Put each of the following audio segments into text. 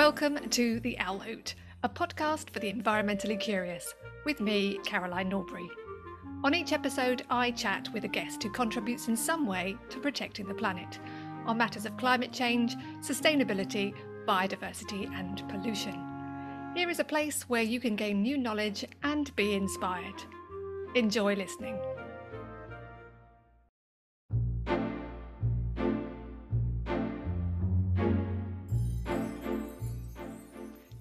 Welcome to The Owl Hoot, a podcast for the environmentally curious, with me, Caroline Norbury. On each episode, I chat with a guest who contributes in some way to protecting the planet, on matters of climate change, sustainability, biodiversity and pollution. Here is a place where you can gain new knowledge and be inspired. Enjoy listening.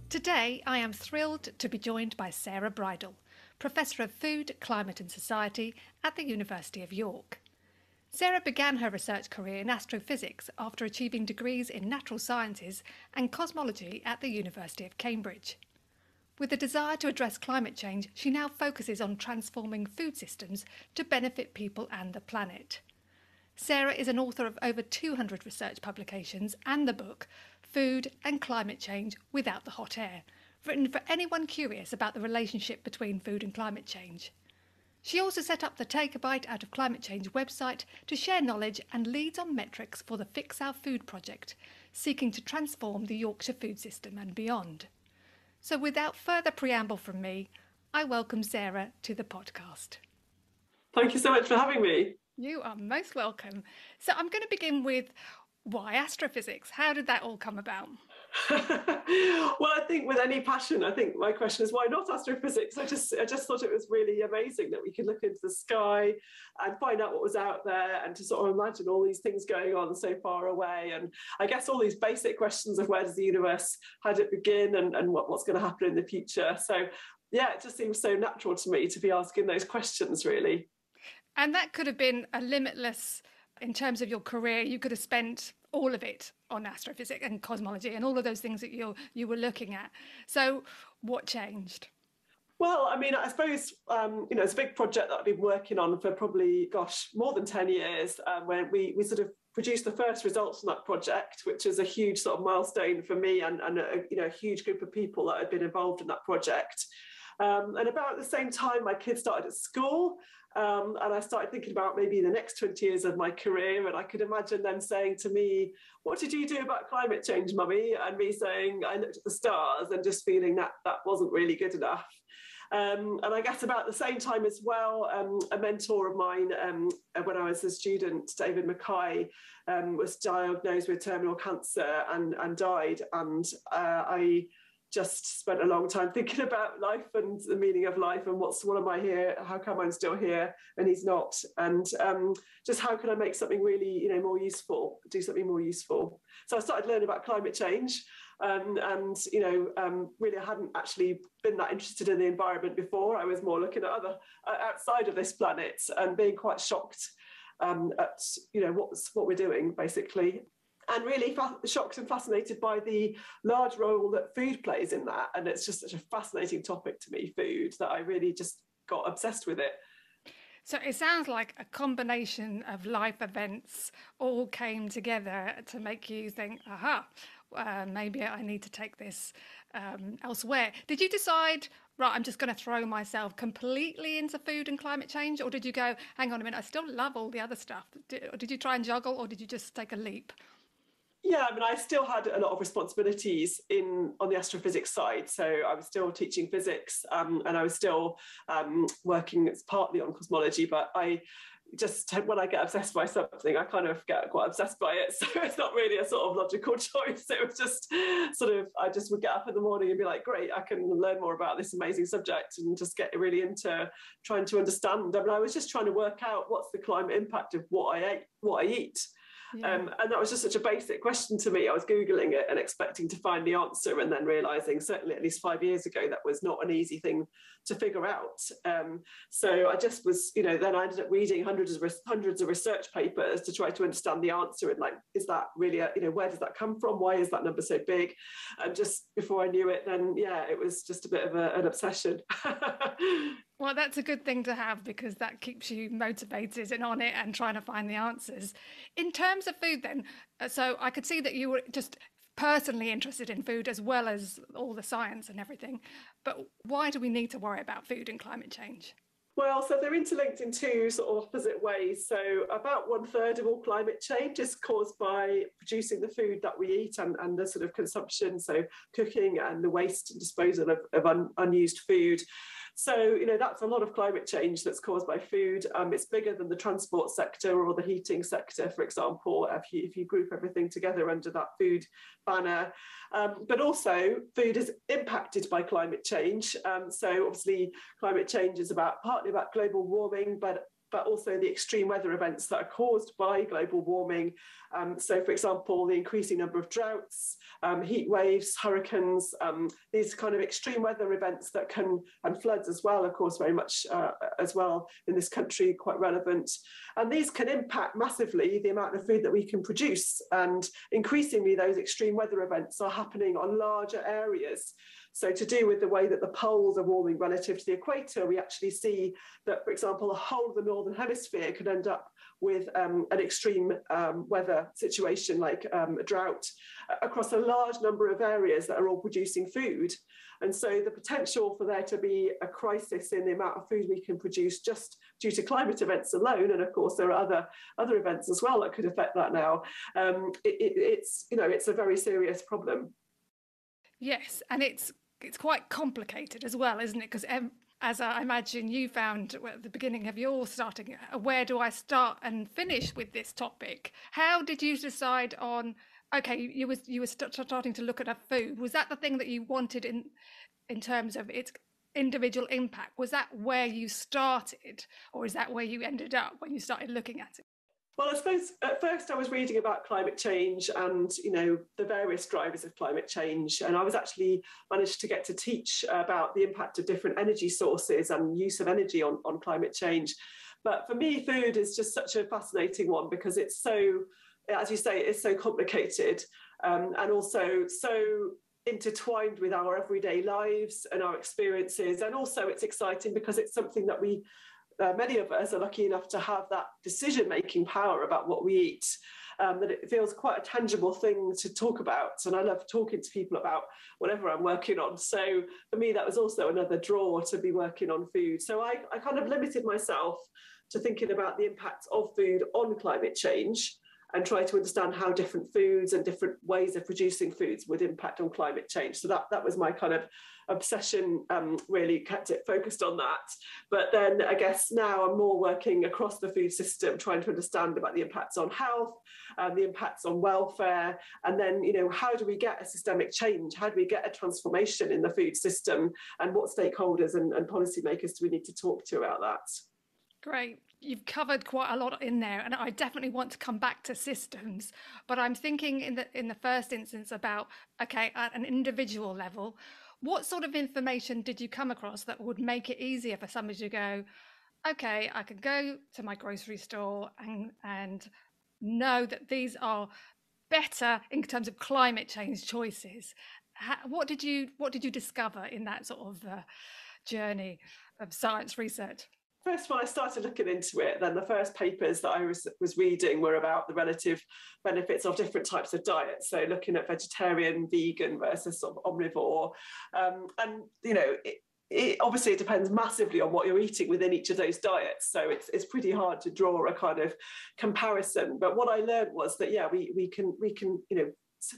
Today, I am thrilled to be joined by Sarah Bridle, Professor of Food, Climate and Society at the University of York. Sarah began her research career in astrophysics after achieving degrees in natural sciences and cosmology at the University of Cambridge. With a desire to address climate change, she now focuses on transforming food systems to benefit people and the planet. Sarah is an author of over 200 research publications and the book Food and Climate Change Without the Hot Air, written for anyone curious about the relationship between food and climate change. She also set up the Take a Bite Out of Climate Change website to share knowledge and leads on metrics for the Fix Our Food project, seeking to transform the Yorkshire food system and beyond. So without further preamble from me, I welcome Sarah to the podcast. Thank you so much for having me. You are most welcome. So I'm going to begin with, why astrophysics? How did that all come about? Well, I think with any passion, I think my question is, why not astrophysics? I just thought it was really amazing that we could look into the sky and find out what was out there and to sort of imagine all these things going on so far away. And I guess all these basic questions of where does the universe, how did it begin and what's going to happen in the future. So yeah, it just seems so natural to me to be asking those questions, really. And that could have been a limitless, in terms of your career, you could have spent all of it on astrophysics and cosmology and all of those things that you were looking at. So what changed? Well, I mean, I suppose, it's a big project that I've been working on for probably, more than 10 years, when we sort of produced the first results from that project, which is a huge sort of milestone for me and a huge group of people that had been involved in that project. And about the same time, my kids started at school, and I started thinking about maybe the next 20 years of my career. And I could imagine them saying to me, "What did you do about climate change, Mummy?" And me saying, "I looked at the stars," and just feeling that wasn't really good enough. And I guess about the same time as well, a mentor of mine, when I was a student, David Mackay, was diagnosed with terminal cancer and died. And I just spent a long time thinking about life and the meaning of life and what am I here? How come I'm still here and he's not? And just how can I make something really, more useful, do something more useful? So I started learning about climate change really I hadn't actually been that interested in the environment before. I was more looking at outside of this planet and being quite shocked at, what we're doing basically. And really shocked and fascinated by the large role that food plays in that. And it's just such a fascinating topic to me, food, that I really just got obsessed with it. So it sounds like a combination of life events all came together to make you think, maybe I need to take this elsewhere. Did you decide, right, I'm just going to throw myself completely into food and climate change? Or did you go, hang on a minute, I still love all the other stuff? Did you try and juggle, or did you just take a leap? Yeah, I mean, I still had a lot of responsibilities on the astrophysics side. So I was still teaching physics and I was still working partly on cosmology, but when I get obsessed by something, I kind of get quite obsessed by it. So it's not really a sort of logical choice. It was just I just would get up in the morning and be like, great, I can learn more about this amazing subject and just get really into trying to understand. I mean, I was just trying to work out what's the climate impact of what I eat. Yeah. And that was just such a basic question to me. I was Googling it and expecting to find the answer, and then realising certainly at least 5 years ago that was not an easy thing to figure out. So I just was, then I ended up reading hundreds of research papers to try to understand the answer. And is that really, where does that come from? Why is that number so big? And just before I knew it, then it was just a bit of an obsession. Well, that's a good thing to have, because that keeps you motivated and on it and trying to find the answers. In terms of food then, so I could see that you were just personally interested in food as well as all the science and everything. But why do we need to worry about food and climate change? Well, so they're interlinked in two sort of opposite ways. So about 1/3 of all climate change is caused by producing the food that we eat and the sort of consumption, so cooking and the waste and disposal of unused food. So, that's a lot of climate change that's caused by food. It's bigger than the transport sector or the heating sector, for example, if you group everything together under that food banner. But also, food is impacted by climate change. So obviously, climate change is partly about global warming, but also the extreme weather events that are caused by global warming. So, for example, the increasing number of droughts, heat waves, hurricanes, these kind of extreme weather events and floods as well, of course, very much as well in this country, quite relevant. And these can impact massively the amount of food that we can produce. And increasingly, those extreme weather events are happening on larger areas. So to do with the way that the poles are warming relative to the equator, we actually see that, for example, the whole of the Northern Hemisphere could end up with an extreme weather situation like a drought across a large number of areas that are all producing food. And so the potential for there to be a crisis in the amount of food we can produce just due to climate events alone, and of course there are other events as well that could affect that now, it's a very serious problem. Yes, and it's quite complicated as well, isn't it? Because as I imagine you found at the beginning of your starting, where do I start and finish with this topic? How did you decide on? Okay, you were starting to look at a food. Was that the thing that you wanted in terms of its individual impact? Was that where you started, or is that where you ended up when you started looking at it? Well, I suppose at first I was reading about climate change and, the various drivers of climate change. And I was actually managed to get to teach about the impact of different energy sources and use of energy on climate change. But for me, food is just such a fascinating one because it's so, as you say, it's so complicated and also so intertwined with our everyday lives and our experiences. And also it's exciting because it's something that many of us are lucky enough to have that decision-making power about what we eat, that it feels quite a tangible thing to talk about. And I love talking to people about whatever I'm working on. So for me, that was also another draw to be working on food. So I kind of limited myself to thinking about the impact of food on climate change and try to understand how different foods and different ways of producing foods would impact on climate change. So that was my kind of obsession, really kept it focused on that. But then I guess now I'm more working across the food system, trying to understand about the impacts on health, the impacts on welfare, and then, how do we get a systemic change? How do we get a transformation in the food system? And what stakeholders and policymakers do we need to talk to about that? Great. You've covered quite a lot in there, and I definitely want to come back to systems. But I'm thinking in the first instance about, okay, at an individual level, what sort of information did you come across that would make it easier for somebody to go, okay, I can go to my grocery store and know that these are better in terms of climate change choices? What did you discover in that sort of journey of science research? First, when I started looking into it, then the first papers that I was reading were about the relative benefits of different types of diets. So looking at vegetarian, vegan versus sort of omnivore. Obviously it depends massively on what you're eating within each of those diets. So it's pretty hard to draw a kind of comparison. But what I learned was that, we can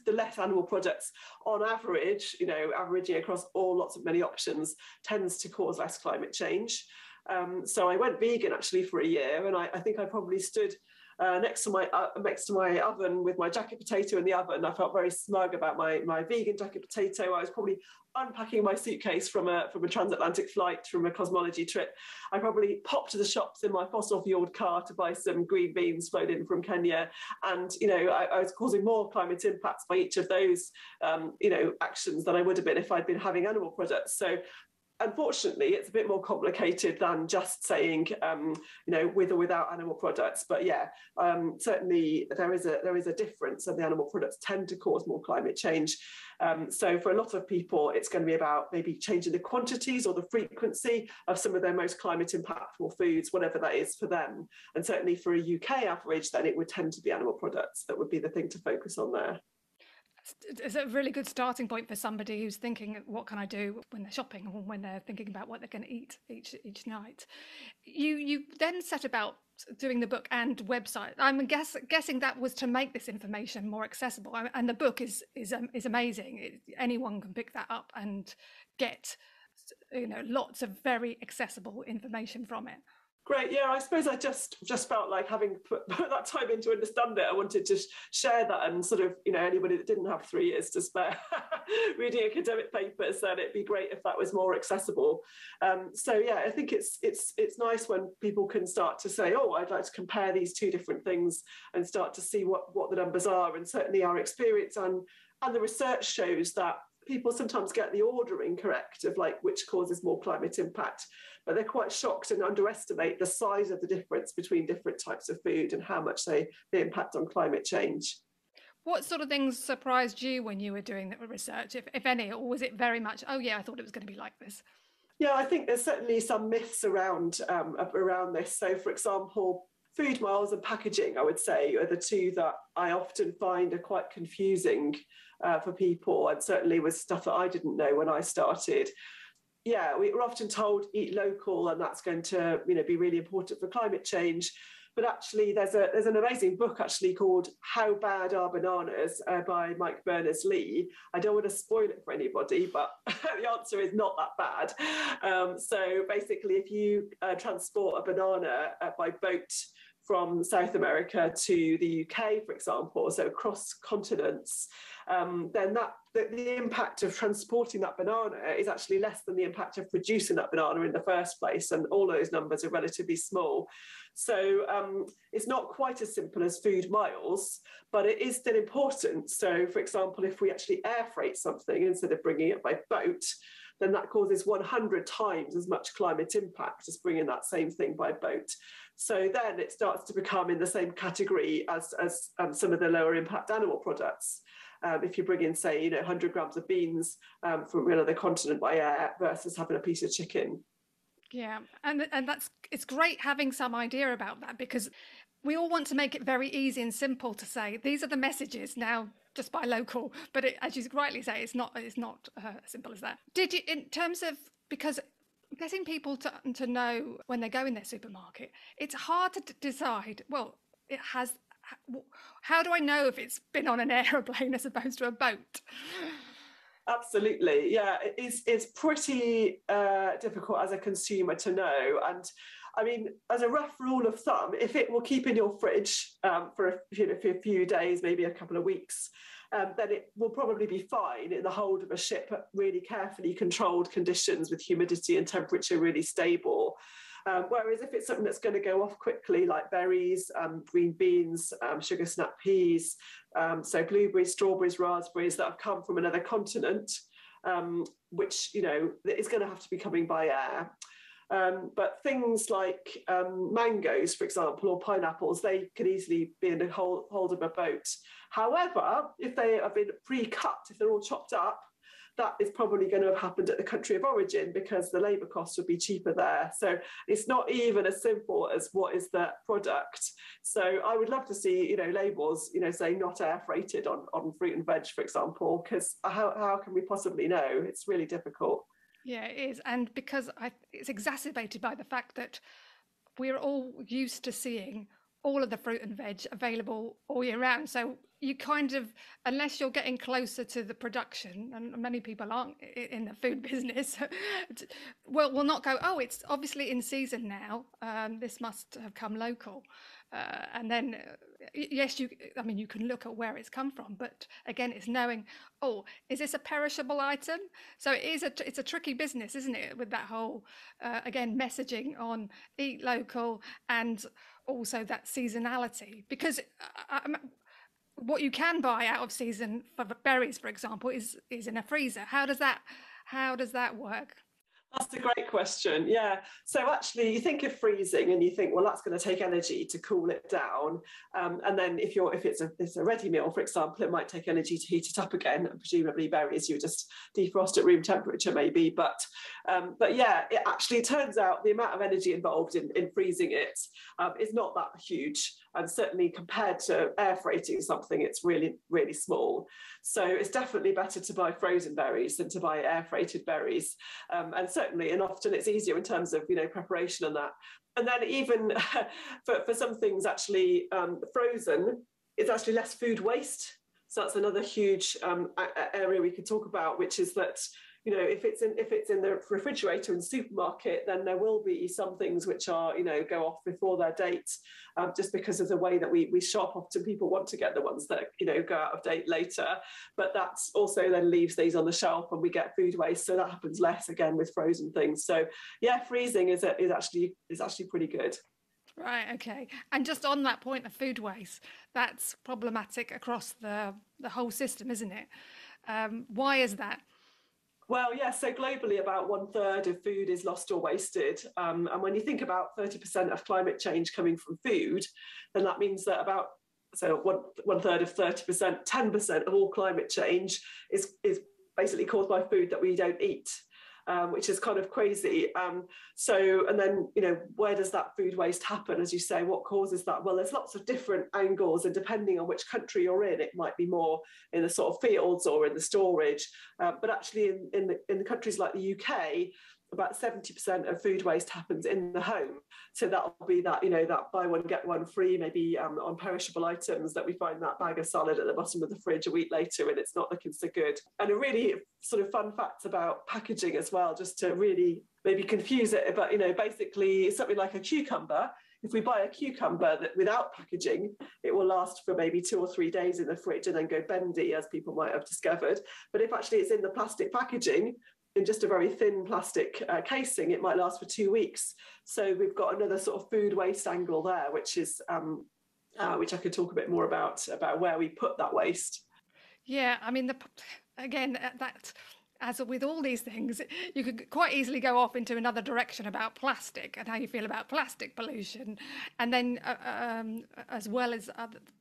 the less animal products on average, averaging across lots of many options tends to cause less climate change. So I went vegan actually for a year, and I think I probably stood next to my oven with my jacket potato in the oven. I felt very smug about my vegan jacket potato. I was probably unpacking my suitcase from a transatlantic flight, from a cosmology trip. I probably popped to the shops in my fossil fueled car to buy some green beans flown in from Kenya. And, I was causing more climate impacts by each of those, actions than I would have been if I'd been having animal products. So unfortunately, it's a bit more complicated than just saying, with or without animal products. But certainly there is a difference, and the animal products tend to cause more climate change. So for a lot of people, it's going to be about maybe changing the quantities or the frequency of some of their most climate impactful foods, whatever that is for them. And certainly for a UK average, then it would tend to be animal products that would be the thing to focus on there. It's a really good starting point for somebody who's thinking, what can I do when they're shopping or when they're thinking about what they're going to eat each night. You then set about doing the book and website. I'm guessing that was to make this information more accessible. And the book is amazing. Anyone can pick that up and get, lots of very accessible information from it. Great. Yeah, I suppose I just felt like, having put that time in to understand it, I wanted to share that, and sort of, anybody that didn't have 3 years to spare reading academic papers, then it'd be great if that was more accessible. So yeah, I think it's nice when people can start to say, oh, I'd like to compare these two different things and start to see what the numbers are. And certainly our experience and the research shows that people sometimes get the order incorrect of like which causes more climate impact, but they're quite shocked and underestimate the size of the difference between different types of food and how much they impact on climate change. What sort of things surprised you when you were doing the research, if any, or was it very much, oh yeah, I thought it was going to be like this? Yeah, I think there's certainly some myths around this. So, for example, food miles and packaging, I would say, are the two that I often find are quite confusing for people, and certainly was stuff that I didn't know when I started. Yeah, we were often told eat local, and that's going to be really important for climate change. But actually, there's an amazing book actually called How Bad Are Bananas by Mike Berners-Lee. I don't want to spoil it for anybody, but the answer is not that bad. So basically, if you transport a banana by boat from South America to the UK, for example, so across continents, then the impact of transporting that banana is actually less than the impact of producing that banana in the first place, and all those numbers are relatively small. So it's not quite as simple as food miles, but it is still important. So, for example, if we actually air freight something instead of bringing it by boat, then that causes 100 times as much climate impact as bringing that same thing by boat. So then it starts to become in the same category as some of the lower impact animal products. If you bring in, say, 100 grams of beans from another continent by air versus having a piece of chicken. Yeah, and it's great having some idea about that, because we all want to make it very easy and simple to say these are the messages now, just buy local. But as you rightly say, it's not as simple as that. Did you, in terms of, because getting people to know when they go in their supermarket, it's hard to decide, well, how do I know if it's been on an aeroplane as opposed to a boat? Absolutely, yeah. It's pretty difficult as a consumer to know. And I mean, as a rough rule of thumb, if it will keep in your fridge for a few days, maybe a couple of weeks, then it will probably be fine in the hold of a ship at really carefully controlled conditions with humidity and temperature really stable. Whereas if it's something that's going to go off quickly, like berries, green beans, sugar snap peas, so blueberries, strawberries, raspberries that have come from another continent, which, is going to have to be coming by air. But things like mangoes, for example, or pineapples, they could easily be in the hold of a boat. However, if they have been pre-cut, if they're all chopped up, that is probably going to have happened at the country of origin, because the labour costs would be cheaper there. So it's not even as simple as what is the product. So I would love to see, labels, saying not air freighted on fruit and veg, for example, because how can we possibly know? It's really difficult. Yeah, it is. And because it's exacerbated by the fact that we're all used to seeing all of the fruit and veg available all year round. So you kind of, unless you're getting closer to the production, and many people aren't in the food business, will not go, oh, it's obviously in season now. This must have come local. And then, yes, you can look at where it's come from, but again, it's knowing, oh, is this a perishable item? So it's a tricky business, isn't it? With that whole, again, messaging on eat local and also that seasonality, because what you can buy out of season for berries, for example, is in a freezer. How does that work? That's a great question. Yeah. So actually, you think of freezing and you think, well, that's going to take energy to cool it down. And then if it's a ready meal, for example, it might take energy to heat it up again. And presumably berries, you just defrost at room temperature, maybe. But yeah, it actually turns out the amount of energy involved in freezing it is not that huge. And certainly compared to air freighting something, it's really, really small. So it's definitely better to buy frozen berries than to buy air freighted berries. And certainly, and often it's easier in terms of, preparation and that. And then even for some things, actually frozen, it's actually less food waste. So that's another huge area we could talk about, which is that, if it's in the refrigerator in the supermarket, then there will be some things which are, go off before their date, just because of the way that we shop. Often people want to get the ones that, go out of date later, but that's also then leaves these on the shelf and we get food waste. So that happens less again with frozen things. So yeah, freezing is actually pretty good. Right, okay. And just on that point of food waste, that's problematic across the whole system, isn't it? Why is that? Well, yeah, so globally about 1/3 of food is lost or wasted. And when you think about 30% of climate change coming from food, then that means that one third of 30%, 10% of all climate change is basically caused by food that we don't eat. Which is kind of crazy. And then, where does that food waste happen? As you say, what causes that? Well, there's lots of different angles, and depending on which country you're in, it might be more in the sort of fields or in the storage. But actually, in the countries like the UK, about 70% of food waste happens in the home. So that'll be that, that buy one, get one free, maybe on perishable items, that we find that bag of salad at the bottom of the fridge a week later and it's not looking so good. And a really sort of fun fact about packaging as well, just to really maybe confuse it, but, basically something like a cucumber, if we buy a cucumber that without packaging, it will last for maybe 2 or 3 days in the fridge and then go bendy, as people might have discovered. But if actually it's in the plastic packaging, in just a very thin plastic casing, it might last for 2 weeks. So we've got another sort of food waste angle there, which is which I could talk a bit more about where we put that waste. Yeah, I mean, that as with all these things, you could quite easily go off into another direction about plastic and how you feel about plastic pollution, and then as well as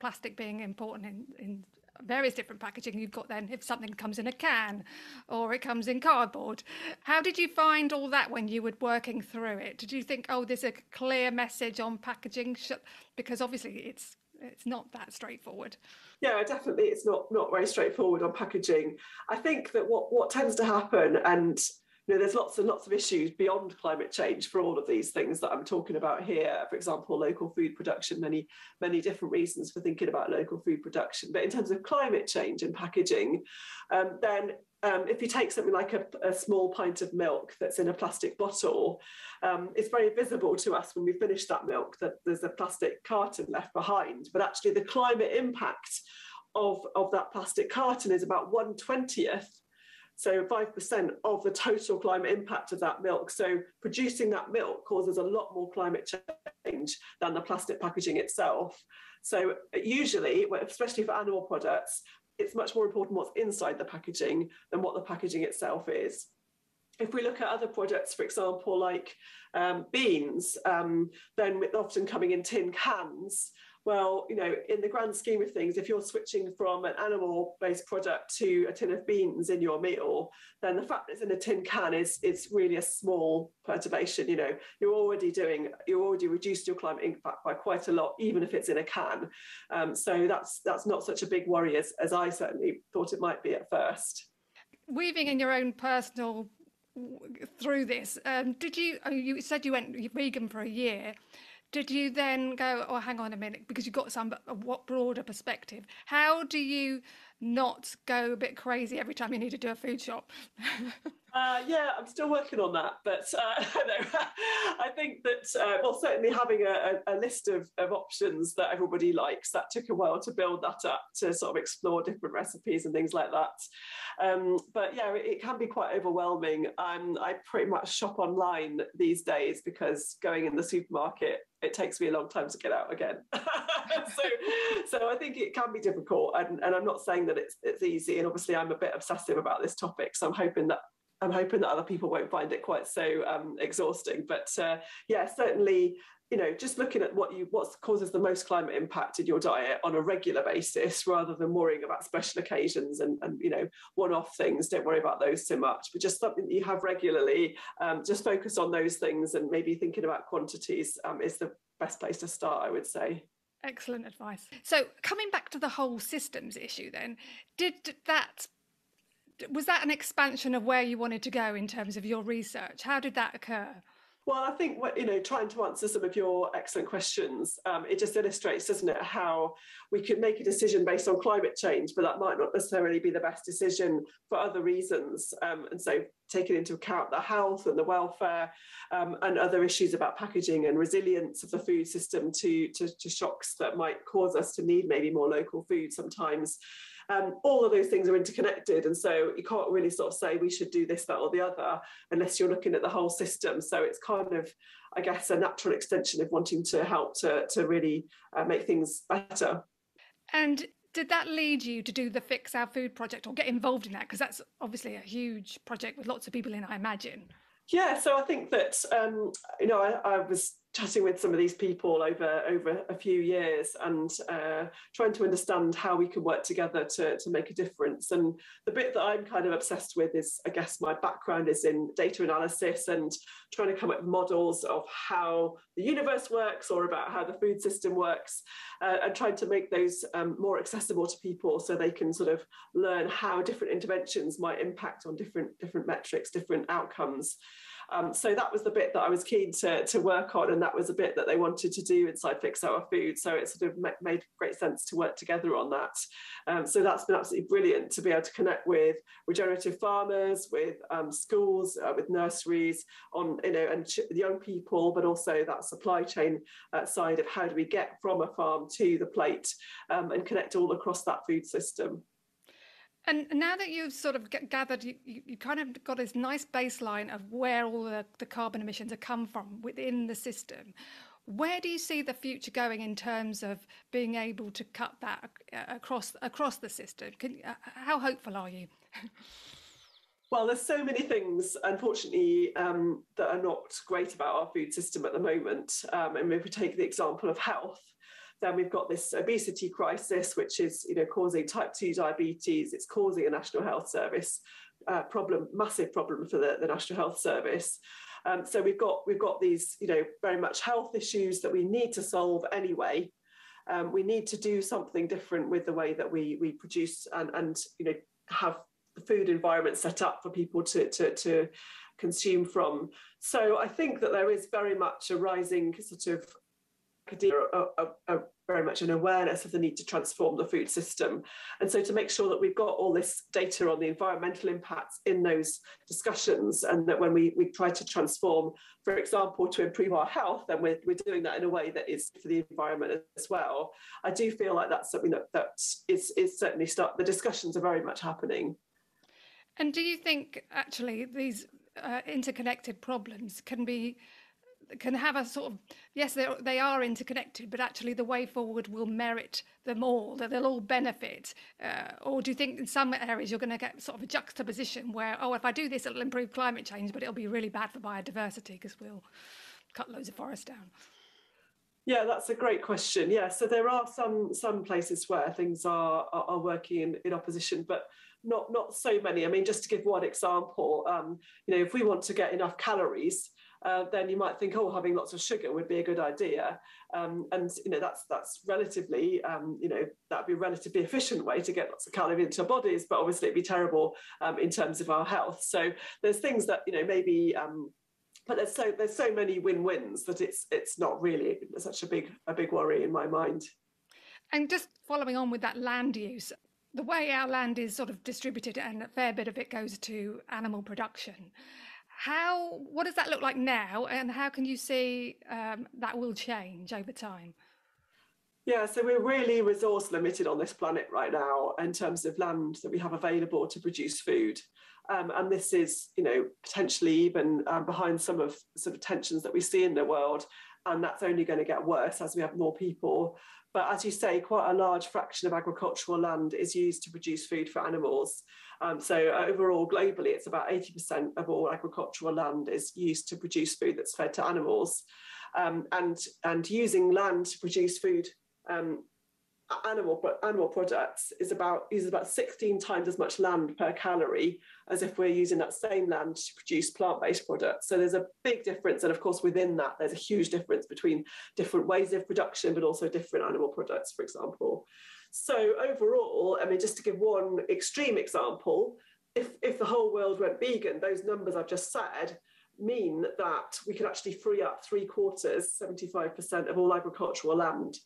plastic being important in various different packaging, you've got then if something comes in a can or it comes in cardboard. How did you find all that when you were working through it? Did you think, oh, there's a clear message on packaging? Because obviously it's not that straightforward. Yeah, definitely it's not very straightforward on packaging. I think that what tends to happen, and there's lots and lots of issues beyond climate change for all of these things that I'm talking about here. For example, local food production, many different reasons for thinking about local food production. But in terms of climate change and packaging, then if you take something like a small pint of milk that's in a plastic bottle, it's very visible to us when we finish that milk that there's a plastic carton left behind. But actually the climate impact of that plastic carton is about 1/20th. So 5% of the total climate impact of that milk. So producing that milk causes a lot more climate change than the plastic packaging itself. So usually, especially for animal products, it's much more important what's inside the packaging than what the packaging itself is. If we look at other products, for example, like beans, then often coming in tin cans. Well, in the grand scheme of things, if you're switching from an animal-based product to a tin of beans in your meal, then the fact that it's in a tin can is really a small perturbation. You're already reduced your climate impact by quite a lot, even if it's in a can. So that's not such a big worry as I certainly thought it might be at first. Weaving in your own personal through this, you said you went vegan for a year. Did you then go, oh, hang on a minute, because you've got some broader perspective? How do you not go a bit crazy every time you need to do a food shop? Yeah, I'm still working on that, but I think that, certainly having a list of options that everybody likes, that took a while to build that up, to sort of explore different recipes and things like that. But yeah, it can be quite overwhelming. I pretty much shop online these days because going in the supermarket, it takes me a long time to get out again. so I think it can be difficult, and I'm not saying that it's easy, and obviously I'm a bit obsessive about this topic, so I'm hoping that other people won't find it quite so exhausting. But yeah, certainly, just looking at what causes the most climate impact in your diet on a regular basis, rather than worrying about special occasions and one-off things. Don't worry about those so much, but just something that you have regularly. Just focus on those things, and maybe thinking about quantities is the best place to start, I would say. Excellent advice. So coming back to the whole systems issue then, was that an expansion of where you wanted to go in terms of your research? How did that occur? Well, I think, trying to answer some of your excellent questions, it just illustrates, doesn't it, how we could make a decision based on climate change, but that might not necessarily be the best decision for other reasons. And so taking into account the health and the welfare and other issues about packaging and resilience of the food system to shocks that might cause us to need maybe more local food sometimes. All of those things are interconnected, and so you can't really sort of say we should do this, that, or the other unless you're looking at the whole system. So it's kind of, I guess, a natural extension of wanting to help to really make things better. And did that lead you to do the Fix Our Food project or get involved in that? Because that's obviously a huge project with lots of people in, I imagine. Yeah, so I think that, I was chatting with some of these people over a few years and trying to understand how we can work together to make a difference. And the bit that I'm kind of obsessed with is, I guess, my background is in data analysis and trying to come up with models of how the universe works or about how the food system works, and trying to make those more accessible to people so they can sort of learn how different interventions might impact on different metrics, different outcomes. So that was the bit that I was keen to work on, and that was a bit that they wanted to do inside Fix Our Food. So it sort of made great sense to work together on that. So that's been absolutely brilliant to be able to connect with regenerative farmers, with schools, with nurseries, and young people, but also that supply chain side of how do we get from a farm to the plate, and connect all across that food system. And now that you've sort of gathered, you kind of got this nice baseline of where all the carbon emissions have come from within the system. Where do you see the future going in terms of being able to cut that across the system? How hopeful are you? Well, there's so many things, unfortunately, that are not great about our food system at the moment. And if we take the example of health, then we've got this obesity crisis, which is causing type 2 diabetes. It's causing a National Health Service problem, massive problem for the National Health Service. So we've got these very much health issues that we need to solve anyway. We need to do something different with the way that we produce and have the food environment set up for people to consume from. So I think that there is very much a rising sort of very much an awareness of the need to transform the food system. And so to make sure that we've got all this data on the environmental impacts in those discussions, and that when we try to transform, for example, to improve our health, then we're doing that in a way that is for the environment as well. I do feel like that's something that is certainly the discussions are very much happening. And do you think actually these interconnected problems can have a sort of, yes, they are interconnected, but actually the way forward will merit them all, that they'll all benefit? Or do you think in some areas you're going to get sort of a juxtaposition where, if I do this, it'll improve climate change, but it'll be really bad for biodiversity because we'll cut loads of forest down? Yeah, that's a great question. Yeah, so there are some places where things are working in opposition, but not so many. I mean, just to give one example, if we want to get enough calories, then you might think, having lots of sugar would be a good idea. And that's relatively, that'd be a relatively efficient way to get lots of calories into our bodies, but obviously it'd be terrible in terms of our health. So there's things that, maybe, but there's so many win-wins that it's not really such a big worry in my mind. And just following on with that land use, the way our land is sort of distributed and a fair bit of it goes to animal production, what does that look like now, and how can you see that will change over time? Yeah, so we're really resource limited on this planet right now in terms of land that we have available to produce food. And this is, potentially even behind some of sort of tensions that we see in the world. And that's only going to get worse as we have more people. But as you say, quite a large fraction of agricultural land is used to produce food for animals. So overall, globally, it's about 80% of all agricultural land is used to produce food that's fed to animals. And using land to produce food animal products uses about 16 times as much land per calorie as if we're using that same land to produce plant-based products. So there's a big difference, and of course within that there's a huge difference between different ways of production, but also different animal products, for example. So overall, I mean, just to give one extreme example, if the whole world went vegan, those numbers I've just said mean that we could actually free up 75% of all agricultural land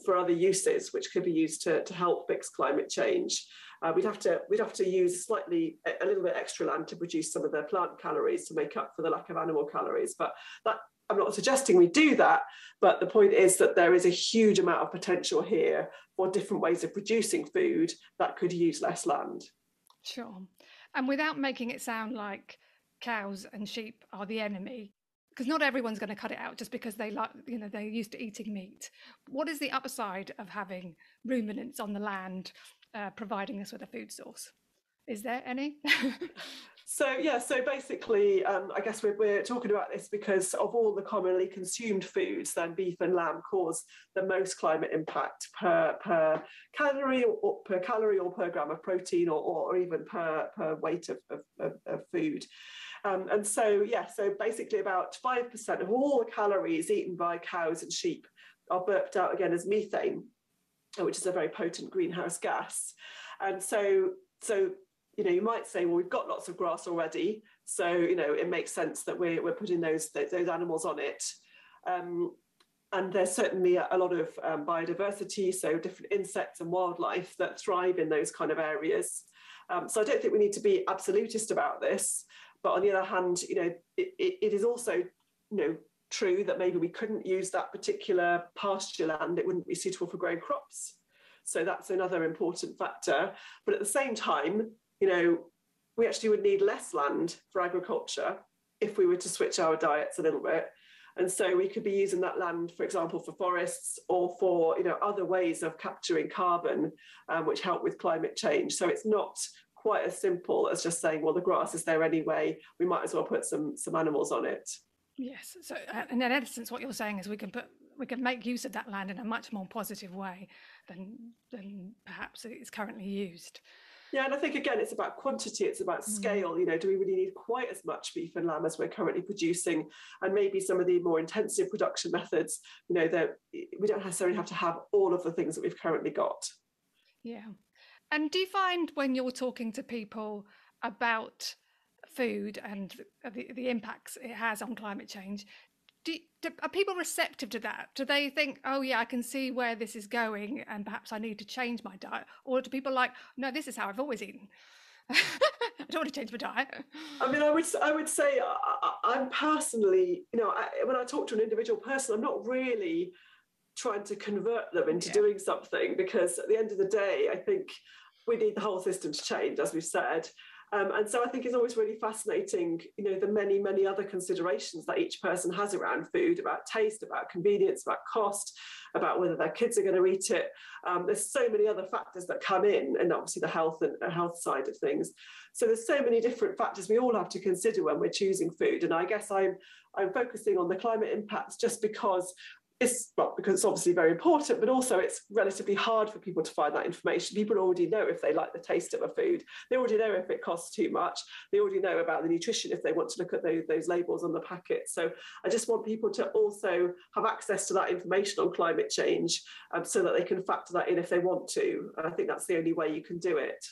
for other uses, which could be used to help fix climate change. We'd have to use a little bit extra land to produce some of the plant calories to make up for the lack of animal calories. But that, I'm not suggesting we do that, but the point is that there is a huge amount of potential here for different ways of producing food that could use less land. Sure. And without making it sound like cows and sheep are the enemy, because not everyone's going to cut it out just because they're used to eating meat. What is the upside of having ruminants on the land providing us with a food source? Is there any? So basically, I guess we're talking about this because of all the commonly consumed foods, then beef and lamb cause the most climate impact per calorie or per gram of protein or even per weight of food. And so basically about 5% of all the calories eaten by cows and sheep are burped out again as methane, which is a very potent greenhouse gas. And so you might say, well, we've got lots of grass already, so it makes sense that we're putting those animals on it. And there's certainly a lot of biodiversity, so different insects and wildlife that thrive in those kind of areas. So I don't think we need to be absolutist about this. But on the other hand, it is also, true that maybe we couldn't use that particular pasture land. It wouldn't be suitable for growing crops. So that's another important factor. But at the same time, we actually would need less land for agriculture if we were to switch our diets a little bit. And so we could be using that land, for example, for forests or for, other ways of capturing carbon, which help with climate change. So it's not quite as simple as just saying, well, the grass is there anyway, we might as well put some animals on it. Yes. So in essence, what you're saying is we can make use of that land in a much more positive way than perhaps it's currently used. Yeah, and I think again it's about quantity, it's about scale. Do we really need quite as much beef and lamb as we're currently producing? And maybe some of the more intensive production methods, that we don't necessarily have to have all of the things that we've currently got. Yeah. And do you find when you're talking to people about food and the impacts it has on climate change, are people receptive to that? Do they think, oh yeah, I can see where this is going and perhaps I need to change my diet? Or do people like, no, this is how I've always eaten? I don't want to change my diet. I mean, I would say I'm personally, when I talk to an individual person, I'm not really trying to convert them into doing something, because at the end of the day, I think we need the whole system to change, as we've said. And so I think it's always really fascinating, the many, many other considerations that each person has around food, about taste, about convenience, about cost, about whether their kids are going to eat it. There's so many other factors that come in, and obviously the health side of things. So there's so many different factors we all have to consider when we're choosing food. And I guess I'm focusing on the climate impacts just because it's obviously very important, but also it's relatively hard for people to find that information. People already know if they like the taste of a food. They already know if it costs too much. They already know about the nutrition if they want to look at those labels on the packet. So I just want people to also have access to that information on climate change, so that they can factor that in if they want to. And I think that's the only way you can do it.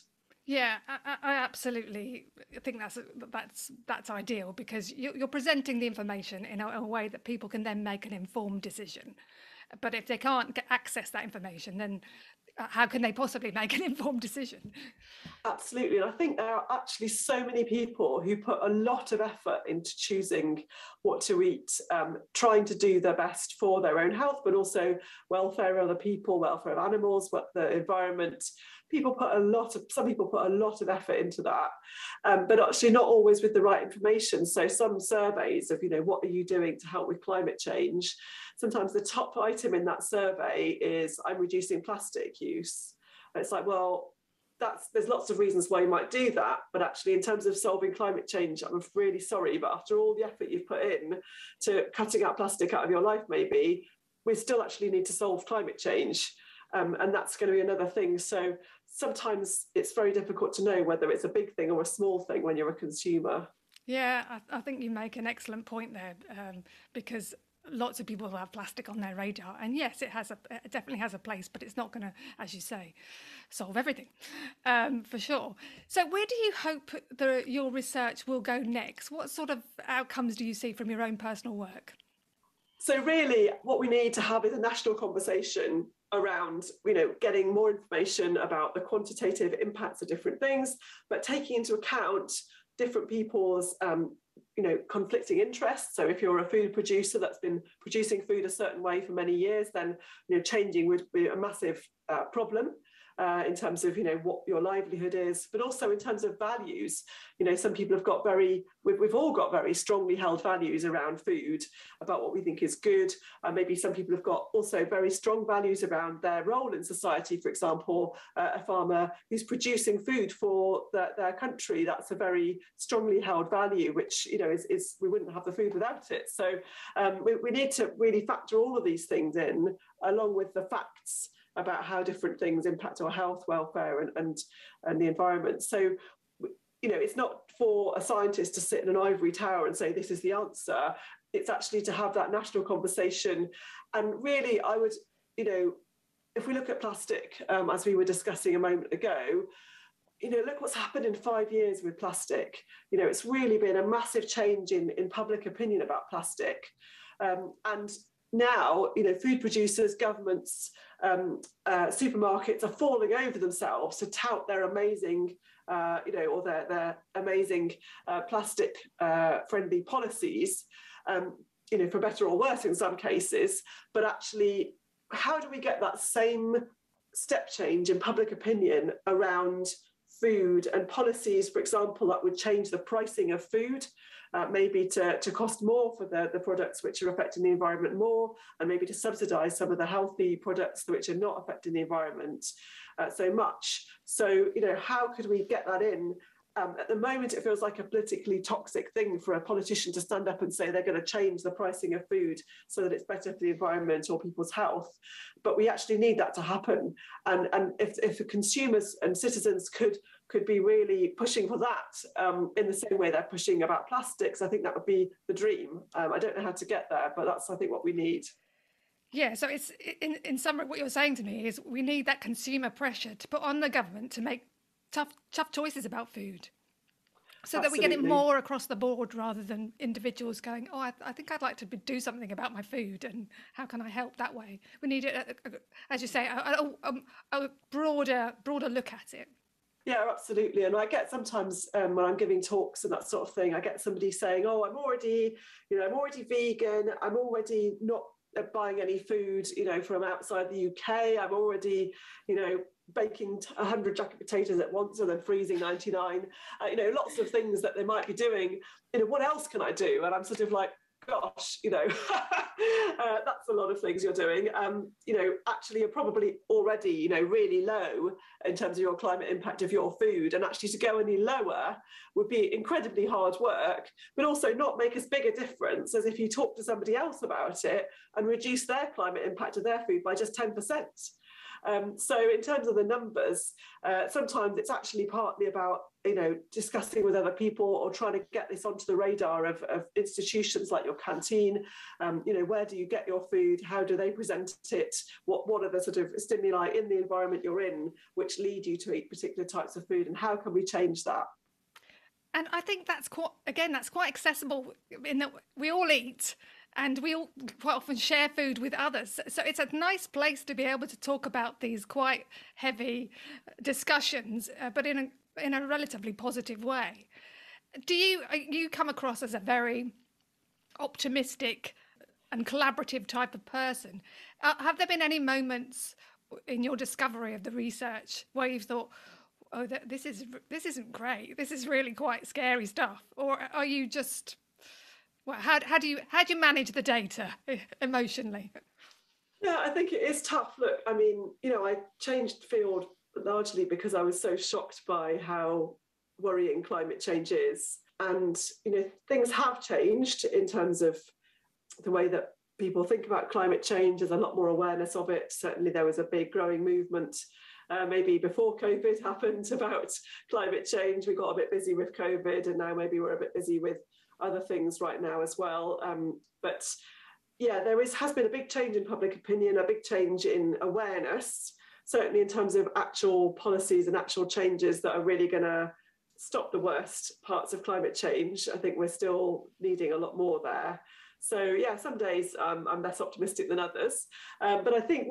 Yeah, I absolutely think that's ideal, because you're presenting the information in a way that people can then make an informed decision. But if they can't access that information, then how can they possibly make an informed decision? Absolutely. And I think there are actually so many people who put a lot of effort into choosing what to eat, trying to do their best for their own health, but also welfare of other people, welfare of animals, the environment. Some people put a lot of effort into that, but actually not always with the right information. So some surveys of, what are you doing to help with climate change? Sometimes the top item in that survey is, I'm reducing plastic use. And it's like, well, there's lots of reasons why you might do that, but actually in terms of solving climate change, I'm really sorry, but after all the effort you've put in to cutting out plastic out of your life, maybe we still actually need to solve climate change. And that's going to be another thing. So sometimes it's very difficult to know whether it's a big thing or a small thing when you're a consumer. Yeah, I think you make an excellent point there, because lots of people have plastic on their radar, and yes, it definitely has a place, but it's not going to, as you say, solve everything, for sure. So where do you hope your research will go next? What sort of outcomes do you see from your own personal work? So really what we need to have is a national conversation around, getting more information about the quantitative impacts of different things, but taking into account different people's conflicting interests. So if you're a food producer that's been producing food a certain way for many years, then changing would be a massive problem. In terms of what your livelihood is, but also in terms of values. Some people have got we've all got very strongly held values around food, about what we think is good. Maybe some people have got also very strong values around their role in society. For example, a farmer who's producing food for their country, that's a very strongly held value, which is we wouldn't have the food without it. So we need to really factor all of these things in, along with the facts about how different things impact our health, welfare, and the environment. So, it's not for a scientist to sit in an ivory tower and say this is the answer. It's actually to have that national conversation. And really, I would, if we look at plastic, as we were discussing a moment ago, look what's happened in 5 years with plastic. It's really been a massive change in public opinion about plastic. And now, food producers, governments, supermarkets are falling over themselves to tout their amazing, or their amazing plastic friendly policies, for better or worse in some cases. But actually, how do we get that same step change in public opinion around food and policies, for example, that would change the pricing of food? Maybe to cost more for the products which are affecting the environment more, and maybe to subsidise some of the healthy products which are not affecting the environment so much. So, how could we get that in? At the moment, it feels like a politically toxic thing for a politician to stand up and say they're going to change the pricing of food so that it's better for the environment or people's health. But we actually need that to happen. And if the consumers and citizens could be really pushing for that in the same way they're pushing about plastics, I think that would be the dream. I don't know how to get there, but that's, I think, what we need. Yeah, so it's in summary, what you're saying to me is we need that consumer pressure to put on the government to make tough choices about food, so that we get it more across the board, rather than individuals going, oh, I think I'd like to do something about my food, and how can I help that way? We need, as you say, a broader look at it. Yeah, absolutely. And I get sometimes when I'm giving talks and that sort of thing, I get somebody saying, oh, I'm already vegan, I'm already not buying any food, from outside the UK, I'm already, baking 100 jacket potatoes at once and then freezing 99, lots of things that they might be doing. What else can I do? And I'm sort of like, gosh, that's a lot of things you're doing. Actually, you're probably already, really low in terms of your climate impact of your food. And actually to go any lower would be incredibly hard work, but also not make as big a difference as if you talk to somebody else about it and reduce their climate impact of their food by just 10%. So in terms of the numbers, sometimes it's actually partly about, discussing with other people or trying to get this onto the radar of institutions like your canteen. Where do you get your food? How do they present it? What are the sort of stimuli in the environment you're in which lead you to eat particular types of food, and how can we change that? And I think that's quite accessible in that we all eat. And we all quite often share food with others. So it's a nice place to be able to talk about these quite heavy discussions, but in a relatively positive way. You come across as a very optimistic and collaborative type of person? Have there been any moments in your discovery of the research where you've thought, oh, this isn't great, this is really quite scary stuff? Or are you just... Well, how do you manage the data emotionally? Yeah, I think it is tough. Look, I mean, I changed field largely because I was so shocked by how worrying climate change is. And, things have changed in terms of the way that people think about climate change, there's a lot more awareness of it. Certainly there was a big growing movement maybe before COVID happened about climate change. We got a bit busy with COVID, and now maybe we're a bit busy with other things right now as well. But yeah, has been a big change in public opinion, a big change in awareness, certainly in terms of actual policies and actual changes that are really going to stop the worst parts of climate change. I think we're still needing a lot more there. So yeah, some days I'm less optimistic than others, but I think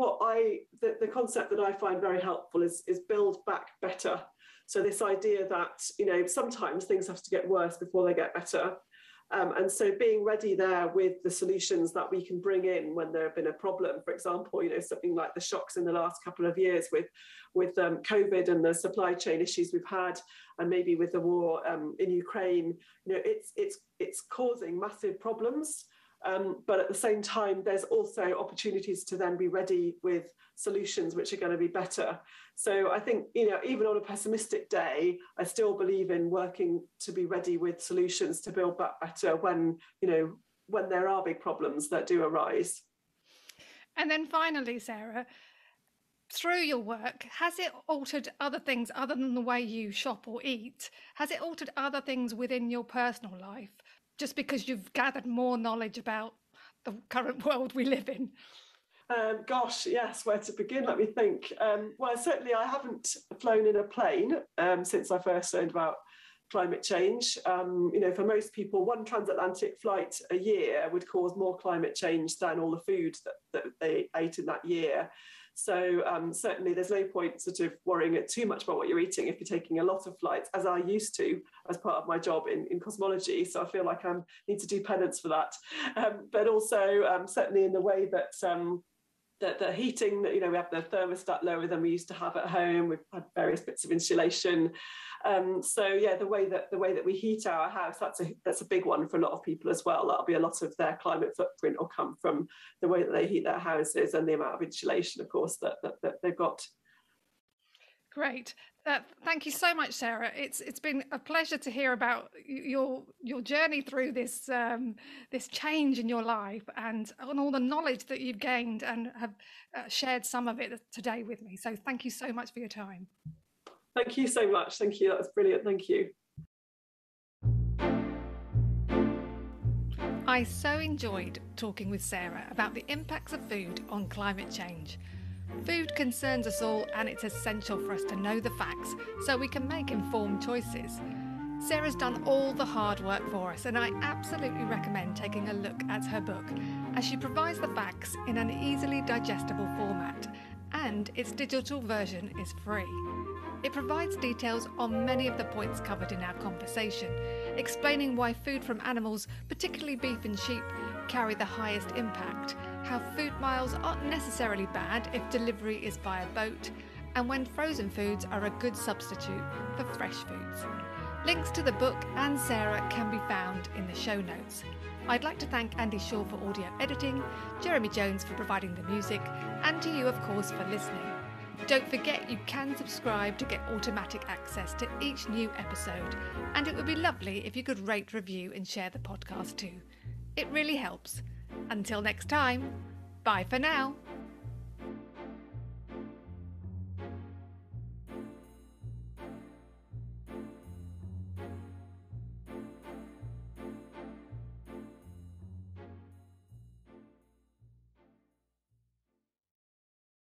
the concept that I find very helpful is build back better. So this idea that, you know, sometimes things have to get worse before they get better, and so being ready there with the solutions that we can bring in when there have been a problem. For example, you know, something like the shocks in the last couple of years with COVID and the supply chain issues we've had, and maybe with the war in Ukraine. You know, it's causing massive problems. But at the same time, there's also opportunities to then be ready with solutions which are going to be better. So I think, you know, even on a pessimistic day, I still believe in working to be ready with solutions to build back better when, you know, when there are big problems that do arise. And then finally, Sarah, through your work, has it altered other things other than the way you shop or eat? Has it altered other things within your personal life, just because you've gathered more knowledge about the current world we live in? Gosh, yes, where to begin? Let me think. Well, certainly I haven't flown in a plane since I first learned about climate change. You know, for most people, one transatlantic flight a year would cause more climate change than all the food that they ate in that year. So certainly there's no point sort of worrying too much about what you're eating if you're taking a lot of flights, as I used to as part of my job in cosmology. So I feel like I need to do penance for that. But also certainly in the way that the heating, you know, we have the thermostat lower than we used to have at home. We've had various bits of insulation. So yeah, the way that we heat our house, that's a big one for a lot of people as well. That'll be a lot of their climate footprint will come from the way that they heat their houses and the amount of insulation, of course, that they've got. Great. Thank you so much, Sarah. It's been a pleasure to hear about your journey through this this change in your life, and on all the knowledge that you've gained and have shared some of it today with me. So thank you so much for your time. Thank you so much. Thank you. That was brilliant. Thank you. I so enjoyed talking with Sarah about the impacts of food on climate change. Food concerns us all, and it's essential for us to know the facts so we can make informed choices. Sarah's done all the hard work for us, and I absolutely recommend taking a look at her book, as she provides the facts in an easily digestible format, and its digital version is free. It provides details on many of the points covered in our conversation, explaining why food from animals, particularly beef and sheep, carry the highest impact, how food miles aren't necessarily bad if delivery is via boat, and when frozen foods are a good substitute for fresh foods. Links to the book and Sarah can be found in the show notes. I'd like to thank Andy Shaw for audio editing, Jeremy Jones for providing the music, and to you, of course, for listening. Don't forget you can subscribe to get automatic access to each new episode, and it would be lovely if you could rate, review and share the podcast too. It really helps. Until next time, bye for now.